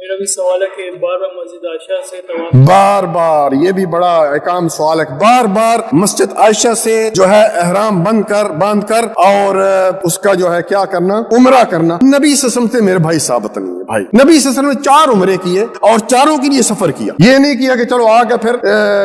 میرا بھی سوال ہے کہ بار بار مسجد عائشہ سے طواف، بار بار، یہ بھی بڑا احکام سوال ہے، بار بار مسجد عائشہ سے جو ہے احرام باندھ کر اور اس کا جو ہے کیا کرنا، عمرہ کرنا۔ نبی صلی اللہ علیہ وسلم سے میرے بھائی ثابت نہیں ہے بھائی، نبی صلی اللہ علیہ وسلم نے 4 عمرے کیے اور چاروں کے لیے سفر کیا۔ یہ نہیں کیا کہ چلو آ کے پھر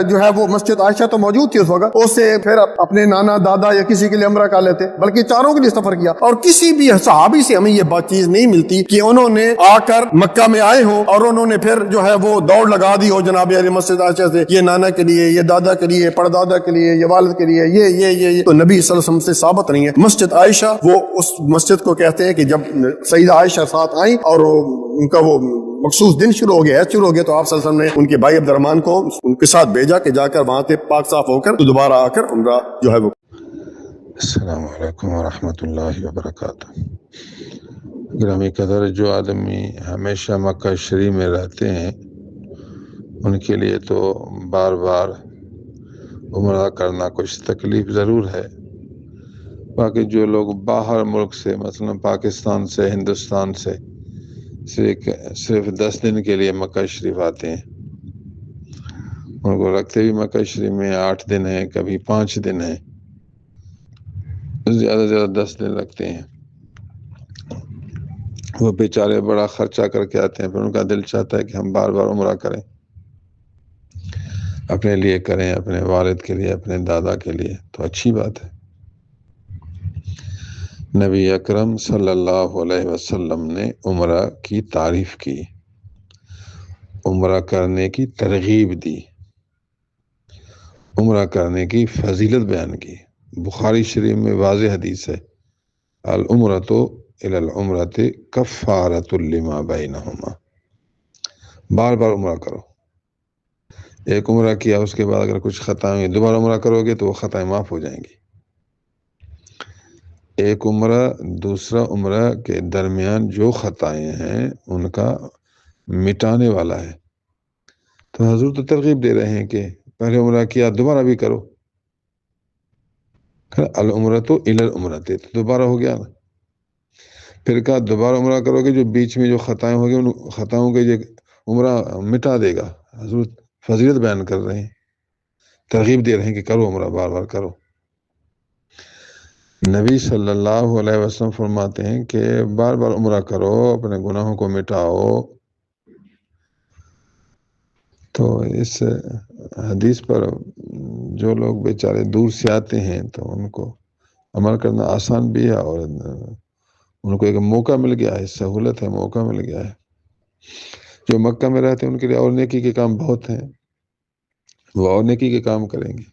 جو ہے وہ مسجد عائشہ تو موجود تھی اس وقت، اس سے پھر اپنے نانا دادا یا کسی کے لیے عمرہ کر لیتے، بلکہ چاروں کے لیے سفر کیا۔ اور کسی بھی صحابی سے ہمیں یہ بات چیز نہیں ملتی کہ انہوں نے آ کر مکہ میں آئے ہوں اور انہوں نے پھر جو ہے وہ دوڑ لگا دی ہو جناب علی مسجد عائشہ سے، یہ نانا کے لیے، یہ دادا کے لیے، پردادا کے لیے، یہ والد کے لیے، یہ تو نبی صلی اللہ علیہ وسلم سے ثابت نہیں ہے۔ مسجد عائشہ وہ اس مسجد کو کہتے ہیں کہ جب سیدہ عائشہ ساتھ آئیں اور ان کا وہ مخصوص دن شروع ہو گیا تو آپ صلی اللہ علیہ وسلم نے ان کے بھائی عبد الرحمن کو ان کے ساتھ بھیجا کہ جا کر وہاں سے پاک صاف ہو کر تو دوبارہ آ کر عمرہ جو ہے وہ۔ السلام علیکم ورحمۃ اللہ وبرکاتہ۔ گرامی قدر، جو آدمی ہمیشہ مکہ شریف میں رہتے ہیں ان کے لیے تو بار بار عمرہ کرنا کچھ تکلیف ضرور ہے۔ باقی جو لوگ باہر ملک سے، مثلا پاکستان سے، ہندوستان سے صرف 10 دن کے لیے مکہ شریف آتے ہیں، ان کو رکھتے بھی مکہ شریف میں 8 دن ہیں، کبھی 5 دن ہیں، زیادہ سے زیادہ 10 دن لگتے ہیں۔ وہ بیچارے بڑا خرچہ کر کے آتے ہیں، پھر ان کا دل چاہتا ہے کہ ہم بار بار عمرہ کریں، اپنے لیے کریں، اپنے والد کے لیے، اپنے دادا کے لیے، تو اچھی بات ہے۔ نبی اکرم صلی اللہ علیہ وسلم نے عمرہ کی تعریف کی، عمرہ کرنے کی ترغیب دی، عمرہ کرنے کی فضیلت بیان کی۔ بخاری شریف میں واضح حدیث ہے، العمرۃ الی العمرۃ کفارۃ لما بینہما، بار بار عمرہ کرو۔ ایک عمرہ کیا، اس کے بعد اگر کچھ خطائیں ہوئی، دوبارہ عمرہ کرو گے تو وہ خطائیں معاف ہو جائیں گی۔ ایک عمرہ دوسرا عمرہ کے درمیان جو خطائیں ہیں ان کا مٹانے والا ہے۔ تو حضور تو ترغیب دے رہے ہیں کہ پہلے عمرہ کیا دوبارہ بھی کرو، العمرۃ الی العمرۃ، دوبارہ ہو گیا نا۔ پھر کہا دوبارہ عمرہ کرو گے، جو بیچ میں جو خطائیں ہوگی ان خطاؤں کے یہ عمرہ مٹا دے گا۔ حضور فضیلت بیان کر رہے ہیں، ترغیب دے رہے ہیں کہ کرو عمرہ، بار بار کرو۔ نبی صلی اللہ علیہ وسلم فرماتے ہیں کہ بار بار عمرہ کرو، اپنے گناہوں کو مٹاؤ۔ تو اس حدیث پر جو لوگ بیچارے دور سے آتے ہیں تو ان کو عمل کرنا آسان بھی ہے، اور ان کو ایک موقع مل گیا ہے، سہولت ہے، موقع مل گیا ہے۔ جو مکہ میں رہتے ہیں ان کے لیے اور نیکی کے کام بہت ہیں، وہ اور نیکی کے کام کریں گے۔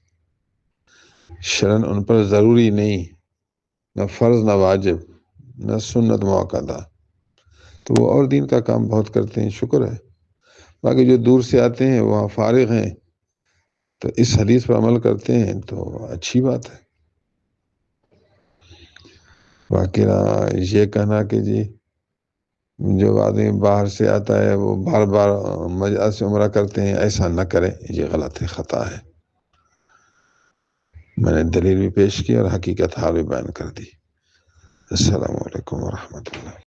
شرن ان پر ضروری نہیں، نہ فرض، نہ واجب، نہ سنت مؤکدہ، تو وہ اور دین کا کام بہت کرتے ہیں، شکر ہے۔ باقی جو دور سے آتے ہیں وہاں فارغ ہیں تو اس حدیث پر عمل کرتے ہیں تو اچھی بات ہے۔ باقی یہ کہنا کہ جی جو آدمی باہر سے آتا ہے وہ بار بار مجاز سے عمرہ کرتے ہیں، ایسا نہ کریں، یہ غلط ہے، خطا ہے۔ میں نے دلیل بھی پیش کی اور حقیقت حال بھی بیان کر دی۔ السلام علیکم ورحمۃ اللہ۔